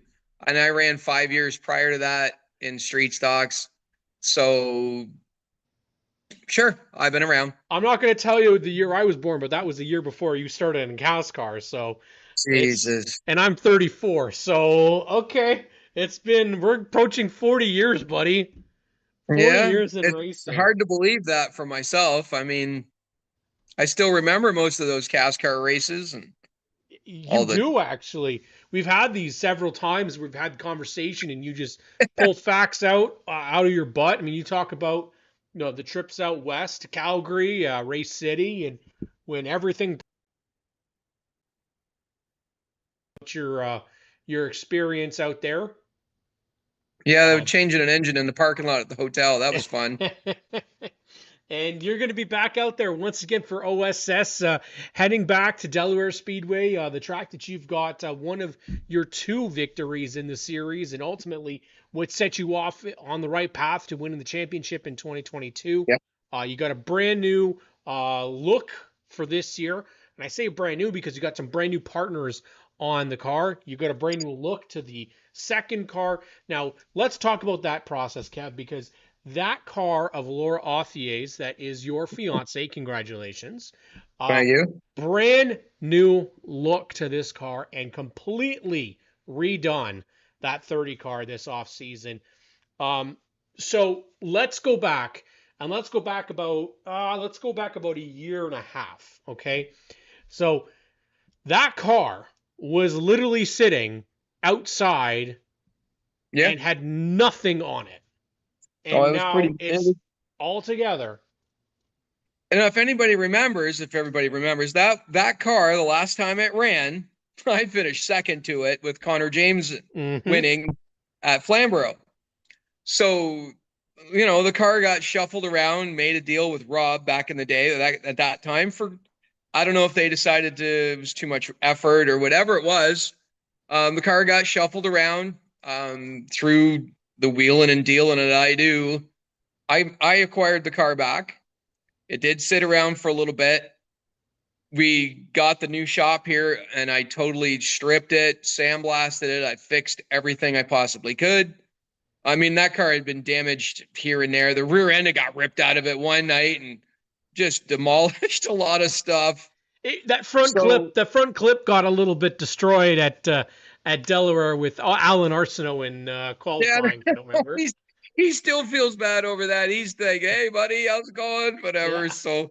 and I ran 5 years prior to that in street stocks. So sure, I've been around. I'm not going to tell you the year I was born, but that was the year before you started in CASCAR. So Jesus. and I'm 34. So okay, we're approaching 40 years, buddy. 40 Yeah, years in it's racing. hard to believe that for myself. I mean, I still remember most of those CASCAR races and You do actually. We've had these several times. We've had conversation, and you just pull facts out of your butt. I mean, you talk about the trips out west to Calgary, Race City, and when everything your experience out there. Yeah, they were changing an engine in the parking lot at the hotel. That was fun. And you're going to be back out there once again for OSS, heading back to Delaware Speedway, the track that you've got one of your 2 victories in the series, and ultimately what set you off on the right path to winning the championship in 2022. Yep. You got a brand new look for this year, and I say brand new because you got some brand new partners on the car. You got a brand new look to the second car. Now, let's talk about that process, Kev, because that car of Laura Authier's, that is your fiance, congratulations. Thank you. Brand new look to this car and completely redone that 30 car this off season. So let's go back about a year and a half. Okay. So that car was literally sitting outside and had nothing on it. And it was now it's all together. And if everybody remembers, that car, the last time it ran, I finished second to it with Connor James winning at Flamborough. So, the car got shuffled around, made a deal with Rob back in the day at that time for, I don't know if they decided it was too much effort or whatever it was. The car got shuffled around through the wheeling and dealing that I do. I acquired the car back. It did sit around for a little bit. We got the new shop here and I totally stripped it, sandblasted it. I fixed everything I possibly could. I mean, that car had been damaged here and there. The rear end got ripped out of it one night and just demolished a lot of stuff. The front clip got a little bit destroyed at Delaware with Alan Arsenault in qualifying. I don't remember. He still feels bad over that. He's like, "Hey, buddy, how's it going?" Whatever. Yeah. So,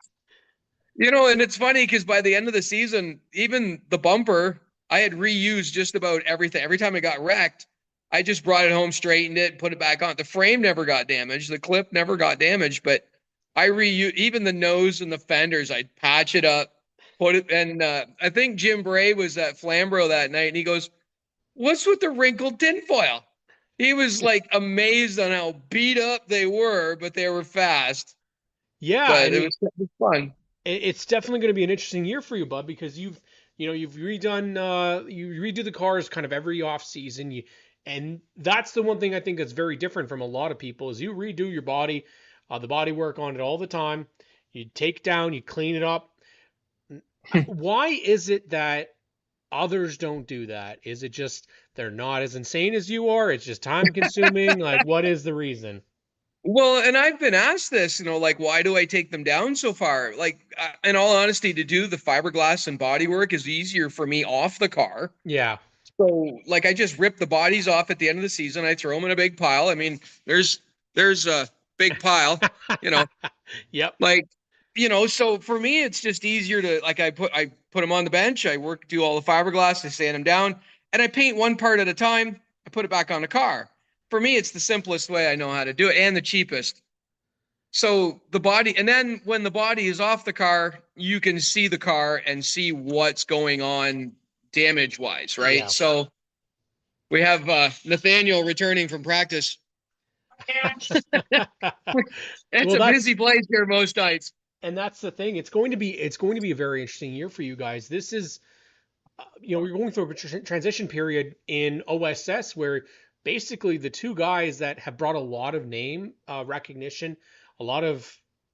and it's funny because by the end of the season, even the bumper, I had reused just about everything. Every time it got wrecked, I just brought it home, straightened it, put it back on. The frame never got damaged. The clip never got damaged, but I reused even the nose and the fenders. I'd patch it up, put it, and I think Jim Bray was at Flamborough that night, and he goes, "What's with the wrinkled tinfoil?" He was like amazed on how beat up they were, but they were fast. Yeah, but it was fun. It's definitely going to be an interesting year for you, bud, because you've redone you redo the cars kind of every off season. And that's the one thing I think that's very different from a lot of people is you redo your body, the body work on it all the time. You take down, you clean it up. Why is it that others don't do that? Is it just they're not as insane as you are? It's just time consuming? Like, what is the reason? Well, and I've been asked this, like, why do I take them down so far? Like, in all honesty, to do the fiberglass and body work is easier for me off the car. Yeah. So, like, I just rip the bodies off at the end of the season. I throw them in a big pile. I mean, there's a big pile, Yep. Like, so for me, it's just easier to, like, I put them on the bench. I do all the fiberglass. I sand them down. And I paint one part at a time. I put it back on the car. For me, it's the simplest way I know how to do it and the cheapest. So the body, and then when the body is off the car, you can see the car and see what's going on damage-wise, right? Yeah. So we have Nathaniel returning from practice. It's a busy place here most nights. And that's the thing. It's going to be a very interesting year for you guys. This is, we're going through a transition period in OSS where basically the two guys that have brought a lot of name recognition, a lot of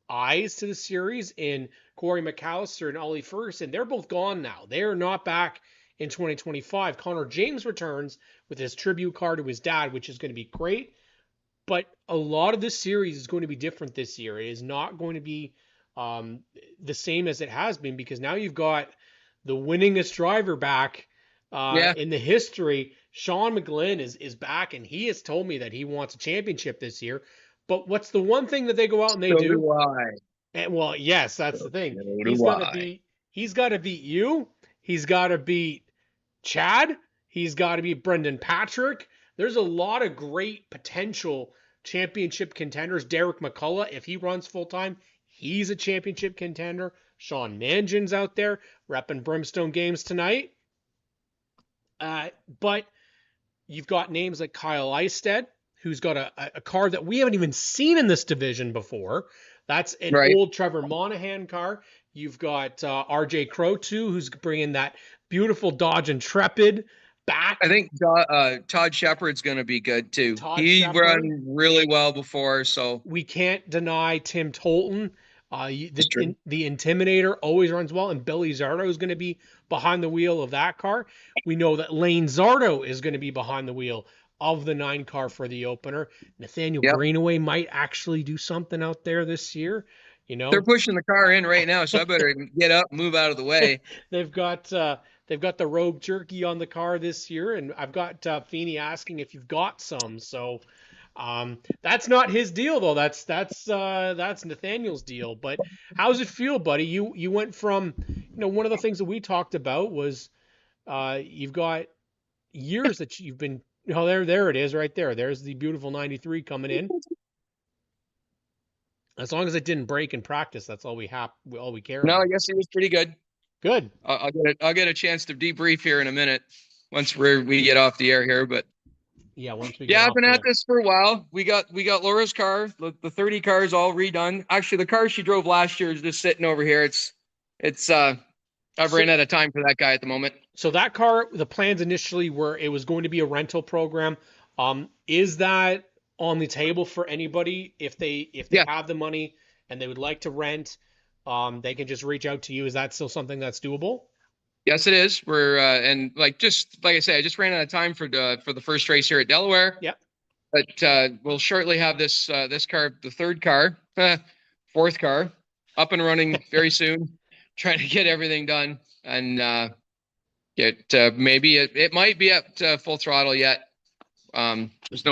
eyes to the series in Corey McAllister and Ollie Ferguson, they're both gone now. They're not back in 2025. Connor James returns with his tribute car to his dad, which is going to be great. But a lot of this series is going to be different this year. It is not going to be the same as it has been because now you've got the winningest driver back in the history. Sean McGlynn is back, and he has told me that he wants a championship this year. But what's the one thing that they go out and they do? Do I. And, well, yes, that's the thing. So He's do got to I. beat. He's got to beat you. He's got to beat Chad. He's got to beat Brendan Patrick. There's a lot of great potential championship contenders. Derek McCullough, if he runs full time, he's a championship contender. Sean Mangin's out there repping Brimstone Games tonight. But you've got names like Kyle Eisted, who's got a car that we haven't even seen in this division before. That's an old Trevor Monahan car. You've got RJ Crow, too, who's bringing that beautiful Dodge Intrepid back. I think Todd Shepard's going to be good, too. He ran really well before, so. We can't deny Tim Tolton. The Intimidator always runs well, and Billy Zardo is going to be behind the wheel of that car. We know that Lane Zardo is going to be behind the wheel of the 9 car for the opener. Nathaniel Greenaway might actually do something out there this year. They're pushing the car in right now, so I better get up, move out of the way. They've got the Rogue Jerky on the car this year, and I've got Feny asking if you've got some. So that's not his deal though. That's Nathaniel's deal. But how's it feel, buddy? You went from one of the things that we talked about was you've got years that you've been. Oh, there it is right there. There's the beautiful 93 coming in. As long as it didn't break in practice, that's all we care about. No, I guess he was pretty good. Good. I'll get a chance to debrief here in a minute once we get off the air here. But yeah, once we I've been at this for a while. We got Laura's car. The 30 car is all redone. Actually, the car she drove last year is just sitting over here. I've ran out of time for that guy at the moment. So that car, the plans initially were it was going to be a rental program. Is that on the table for anybody if they have the money and they would like to rent? They can just reach out to you. Is that still something that's doable? Yes, it is. We're and just like I say, I just ran out of time for the first race here at Delaware. Yep. But we'll shortly have this car, the third car, fourth car, up and running very soon. Trying to get everything done and maybe it might be at full throttle yet. There's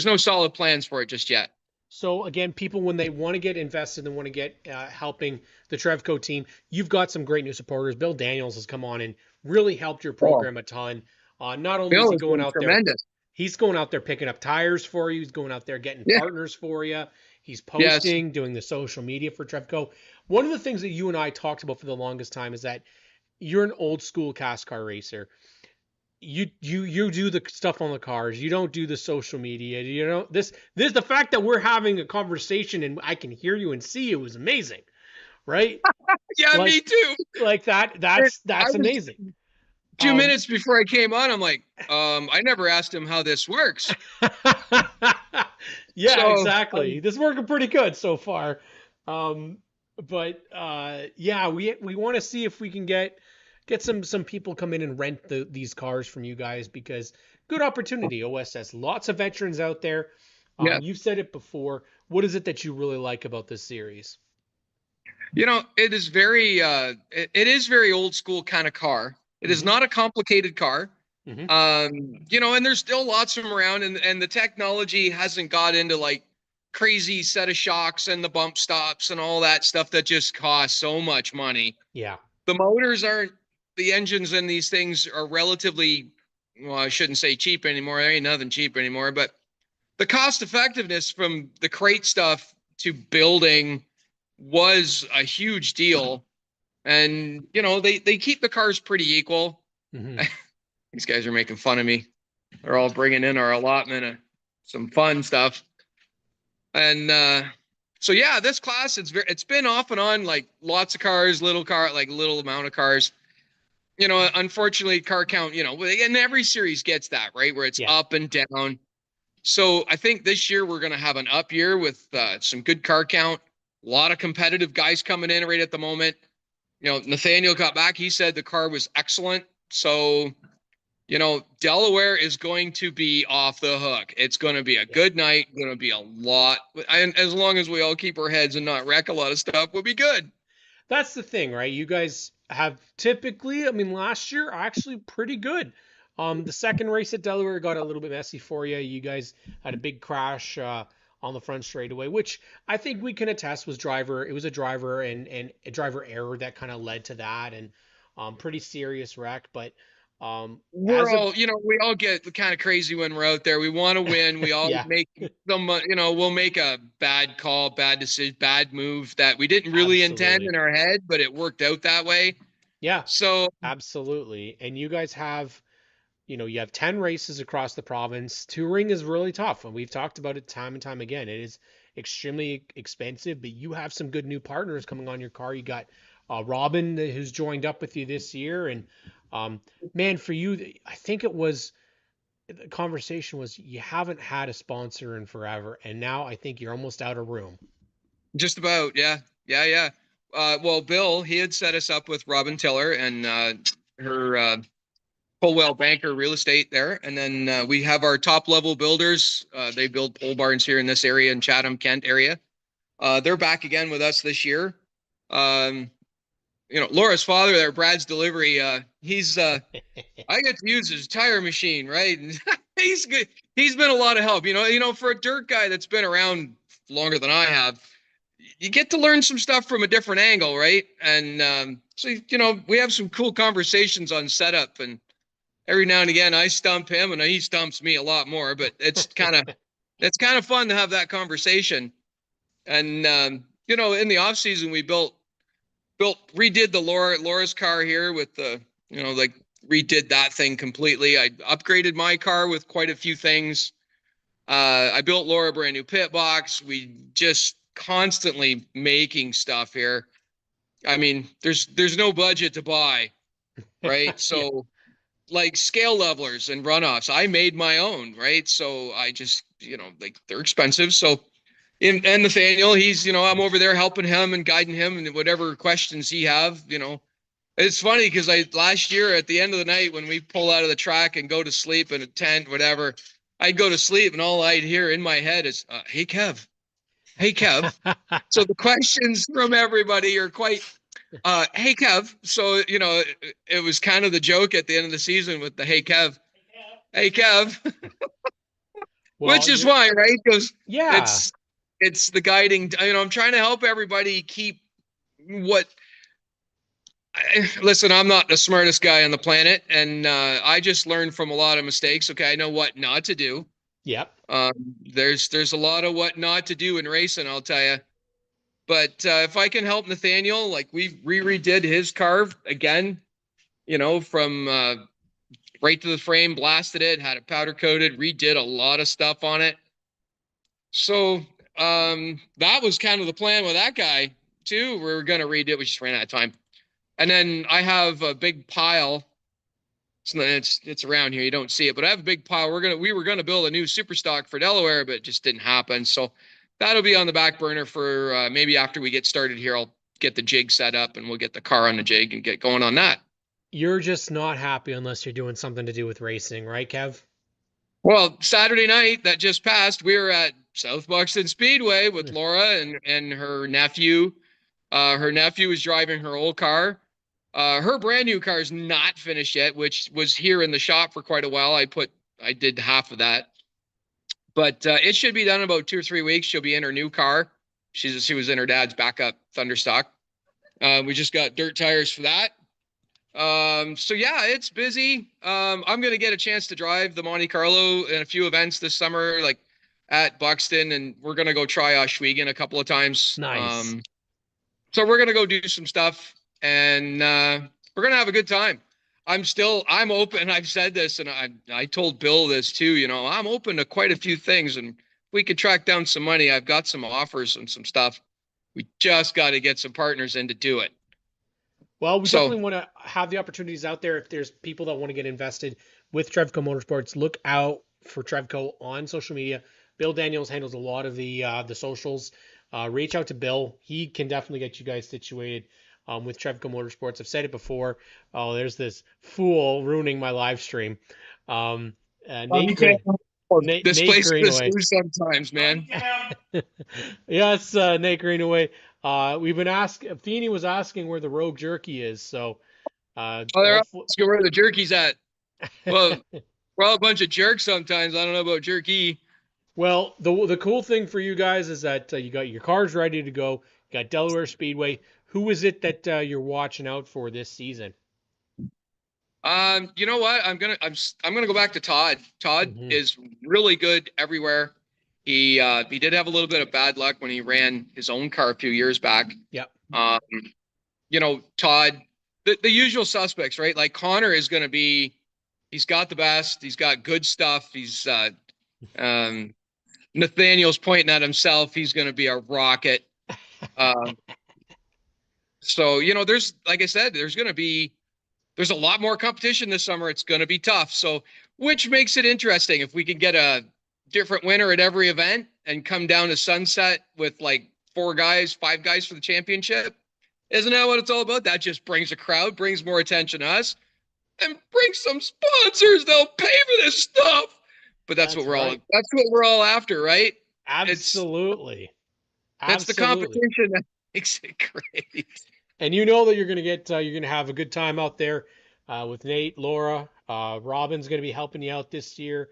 no solid plans for it just yet. So again, people, when they want to get invested and want to get helping the Trevco team, you've got some great new supporters. Bill Daniels has come on and really helped your program a ton. Not only is he going out there, he's going out there picking up tires for you. He's going out there getting partners for you. He's posting, doing the social media for Trevco. One of the things that you and I talked about for the longest time is that you're an old school cast car racer. You do the stuff on the cars. You don't do the social media. This the fact that we're having a conversation and I can hear you and see you is amazing, right? Yeah, me too. Like that's amazing. 2 minutes before I came on, I'm like, I never asked him how this works. Yeah, exactly. This is working pretty good so far. But we want to see if we can get some people come in and rent these cars from you guys because good opportunity. OSS, lots of veterans out there. You've said it before. What is it that you really like about this series? It is very old school kind of car. It is not a complicated car. Mm-hmm. And there's still lots of them around and the technology hasn't got into like crazy set of shocks and the bump stops and all that stuff that just costs so much money. Yeah. The motors the engines in these things are relatively, well, I shouldn't say cheap anymore. There ain't nothing cheap anymore, but the cost effectiveness from the crate stuff to building was a huge deal. And, they keep the cars pretty equal. Mm-hmm. These guys are making fun of me. They're all bringing in our allotment of some fun stuff. And So yeah, this class it's been off and on, like lots of cars, little amount of cars. Unfortunately, car count, and every series gets that, right, where it's up and down. So I think this year we're going to have an up year with some good car count, a lot of competitive guys coming in right at the moment. Nathaniel got back. He said the car was excellent. So, Delaware is going to be off the hook. It's going to be a good night. Going to be a lot. And as long as we all keep our heads and not wreck a lot of stuff, we'll be good. That's the thing, right? You guys have typically, last year, actually pretty good. The second race at Delaware got a little bit messy for you. You guys had a big crash on the front straightaway, which I think we can attest was It was a driver and a driver error that kind of led to that, and pretty serious wreck. But we all get kind of crazy when we're out there. We want to win. We all make some, we'll make a bad call, bad decision, bad move that we didn't really intend in our head, but it worked out that way. Yeah. So absolutely. And you guys have, you have 10 races across the province. Touring is really tough, and we've talked about it time and time again. It is extremely expensive, but you have some good new partners coming on your car. You got Robin, who's joined up with you this year, and man, for you, I think the conversation was you haven't had a sponsor in forever, and now I think you're almost out of room. Just about, yeah. Well, Bill, he had set us up with Robin Tiller and her Colwell Banker Real Estate there, and then we have our top level builders. They build pole barns here in this area in Chatham, Kent area. They're back again with us this year. Laura's father there, Brad's Delivery, he's I get to use his tire machine, right? And he's good. He's been a lot of help. For a dirt guy that's been around longer than I have, you get to learn some stuff from a different angle, right? And so we have some cool conversations on setup, and every now and again I stump him and he stumps me a lot more, but it's kind of fun to have that conversation. And in the off season we redid the Laura's car here with the, redid that thing completely. I upgraded my car with quite a few things. I built Laura a brand new pit box. We just constantly making stuff here. There's no budget to buy, right? So like scale levelers and runoffs, I made my own, right? So I just, they're expensive. So and Nathaniel, he's, I'm over there helping him and guiding him and whatever questions he have, It's funny because last year at the end of the night when we pull out of the track and go to sleep in a tent, whatever, I'd go to sleep and all I'd hear in my head is, hey, Kev. So the questions from everybody are quite, hey, Kev. So, it was kind of the joke at the end of the season with the hey, Kev. Hey, Kev. Well, which is why, right? Because it's the guiding, I'm trying to help everybody keep listen, I'm not the smartest guy on the planet, and I just learned from a lot of mistakes. Okay, I know what not to do. Yep. There's a lot of what not to do in racing, I'll tell you. But if I can help Nathaniel, like we redid his car again, from right to the frame, blasted it, had it powder coated, redid a lot of stuff on it. So that was kind of the plan with that guy too. We were going to redo it. We just ran out of time. And then I have a big pile. It's around here. You don't see it, but I have a big pile. We were going to build a new super stock for Delaware, but it just didn't happen. So that'll be on the back burner for maybe after we get started here. I'll get the jig set up and we'll get the car on the jig and get going on that. You're just not happy unless you're doing something to do with racing, right, Kev? Well, Saturday night that just passed, we were at South Buxton Speedway with Laura and her nephew. Her nephew was driving her old car. Her brand new car is not finished yet, which was here in the shop for quite a while. I did half of that, but it should be done in about 2 or 3 weeks. She'll be in her new car. She was in her dad's backup Thunderstock. We just got dirt tires for that. So yeah, it's busy. I'm going to get a chance to drive the Monte Carlo in a few events this summer, like at Buxton, and we're going to go try Oswego a couple of times. Nice. So we're going to go do some stuff, and we're going to have a good time. I'm open. I've said this, and I told Bill this too, I'm open to quite a few things, and we could track down some money. I've got some offers and some stuff. We just got to get some partners in to do it. Well, we definitely want to have the opportunities out there. If there's people that want to get invested with Trevco Motorsports, look out for Trevco on social media. Bill Daniels handles a lot of the socials. Reach out to Bill. He can definitely get you guys situated with Trevco Motorsports. I've said it before. Oh, there's this fool ruining my live stream. Nate Place Greenaway. Sometimes, man. Yes, Nate Greenaway. We've been asking. Feny was asking where the Rogue Jerky is. So, they're asking where the jerky's at. Well, we're all a bunch of jerks sometimes. I don't know about jerky. Well, the cool thing for you guys is that you got your cars ready to go. You got Delaware Speedway. Who is it that you're watching out for this season? You know what? I'm gonna go back to Todd. Todd is really good everywhere. He did have a little bit of bad luck when he ran his own car a few years back. Yep. You know, Todd, the usual suspects, right? Like Connor is going to be, he's got the best. He's got good stuff. He's Nathaniel's pointing at himself. He's going to be a rocket. So, you know, there's, like I said, there's a lot more competition this summer. It's going to be tough. So, which makes it interesting. If we can get a different winner at every event and come down to Sunset with like 5 guys for the championship, isn't that what it's all about? That just brings a crowd, brings more attention to us, and brings some sponsors. They'll pay for this stuff. But that's what we're all after, right? Absolutely. That's the competition that makes it great. And you know that you're going to have a good time out there with Nate, Laura. Robin's going to be helping you out this year.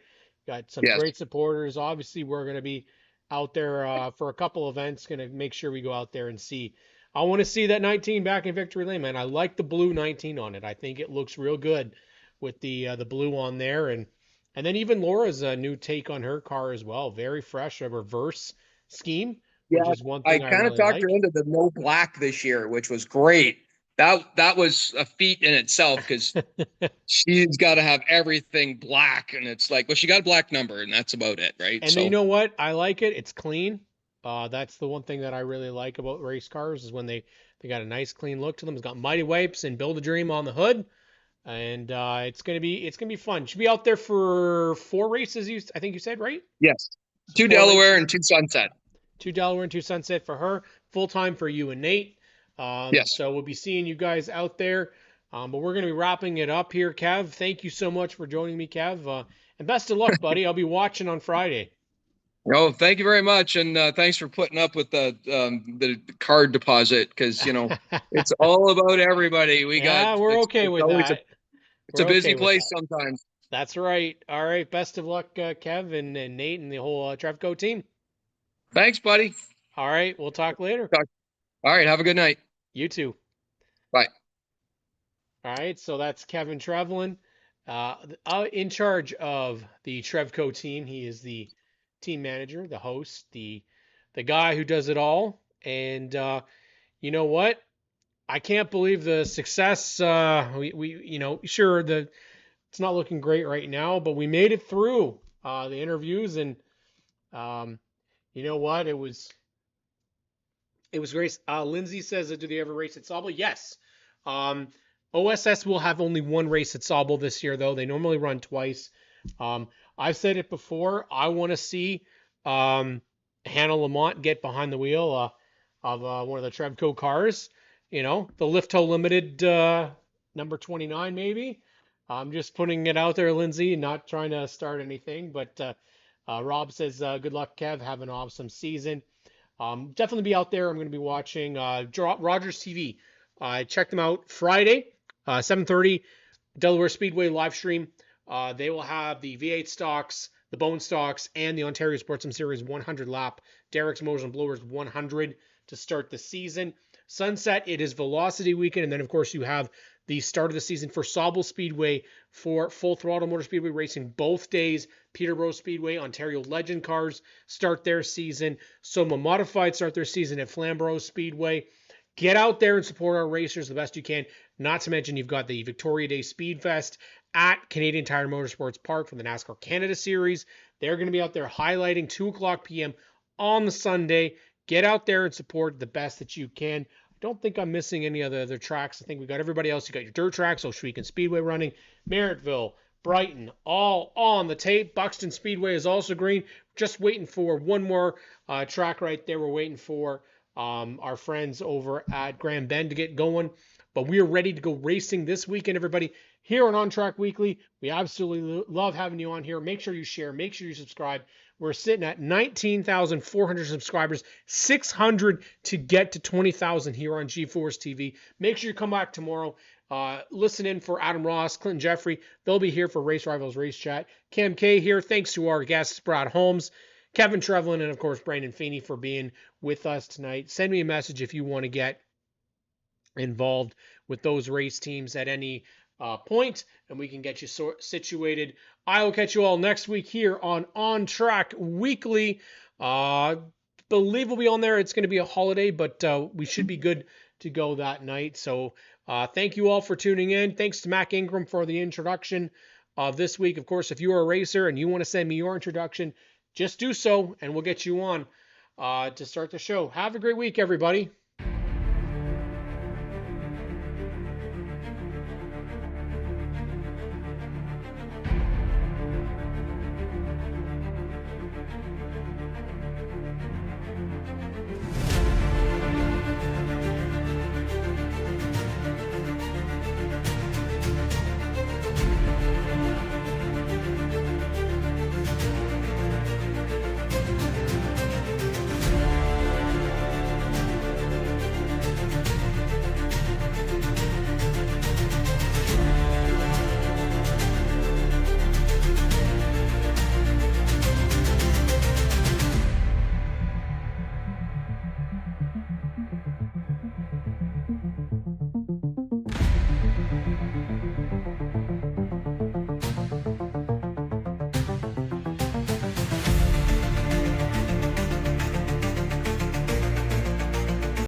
Got some great supporters. Obviously, we're going to be out there for a couple events. Going to make sure we go out there and see. I want to see that 19 back in Victory Lane, man. I like the blue 19 on it. I think it looks real good with the blue on there. And then even Laura's new take on her car as well. Very fresh, a reverse scheme. Yeah, which is one thing I kind of talked her into the no black this year, which was great. That was a feat in itself because she's got to have everything black, and it's like, well, she got a black number, and that's about it, right? And you know what? I like it. It's clean. That's the one thing that I really like about race cars is when they got a nice clean look to them. It's got Mighty Wipes and Build a Dream on the hood, and it's gonna be fun. Should be out there for 4 races. I think you said, right? Yes, 2 Delaware and 2 Sunset. 2 Delaware and 2 Sunset for her. Full time for you and Nate. Yes. So we'll be seeing you guys out there. But we're going to be wrapping it up here. Kev, thank you so much for joining me, Kev. And best of luck, buddy. I'll be watching on Friday. Oh, thank you very much. And thanks for putting up with the card deposit because, you know, it's all about everybody. We're okay with that. It's a busy place sometimes. That's right. All right. Best of luck, Kev and Nate and the whole Trevco team. Thanks, buddy. All right. We'll talk later. All right. Have a good night. You too. Bye. All right. So that's Kevin Trevlin, in charge of the Trevco team. He is the team manager, the host, the guy who does it all. And you know what? I can't believe the success. Sure, it's not looking great right now, but we made it through the interviews, and you know what? It was great. Lindsay says, do they ever race at Sauble? Yes. OSS will have only 1 race at Sauble this year, though. They normally run twice. I've said it before. I want to see Hannah Lamont get behind the wheel of one of the Trevco cars. You know, the Lift-O Limited number 29, maybe. I'm just putting it out there, Lindsay, not trying to start anything. But Rob says, good luck, Kev. Have an awesome season. Definitely be out there. I'm going to be watching Rogers TV. Check them out Friday, 7:30, Delaware Speedway live stream. They will have the V8 stocks, the Bone stocks, and the Ontario Sportsman Series 100 lap Derek's Motors and Blowers 100 to start the season. Sunset, it is Velocity weekend, and then of course you have the start of the season for Sauble Speedway for Full Throttle Motor Speedway racing both days. Peterborough Speedway, Ontario Legend cars start their season. Soma Modified start their season at Flamborough Speedway. Get out there and support our racers the best you can. Not to mention you've got the Victoria Day Speed Fest at Canadian Tire Motorsports Park for the NASCAR Canada Series. They're going to be out there highlighting 2 o'clock p.m. on the Sunday. Get out there and support the best that you can. I don't think I'm missing any of the other tracks. I think we got everybody else. You got your dirt tracks, Oshwegan Speedway running, Merrittville, Brighton, all on the tape. Buxton Speedway is also green. Just waiting for one more track right there. We're waiting for our friends over at Grand Bend to get going. But we are ready to go racing this weekend, everybody, here on ONTrack Weekly. We absolutely love having you on here. Make sure you share. Make sure you subscribe. We're sitting at 19,400 subscribers, 600 to get to 20,000 here on G4S TV. Make sure you come back tomorrow. Listen in for Adam Ross, Clinton Jeffrey. They'll be here for Race Rivals Race Chat. Cam K here. Thanks to our guests, Brad Holmes, Kevin Trevlin, and of course, Brandon Feny for being with us tonight. Send me a message if you want to get involved with those race teams at any point, and we can get you situated. I will catch you all next week here on ONTrack Weekly. Believe we'll be on there. It's going to be a holiday, but we should be good to go that night. So thank you all for tuning in. Thanks to Mac Ingram for the introduction of this week. Of course, if you are a racer and you want to send me your introduction, just do so, and we'll get you on to start the show. Have a great week, everybody.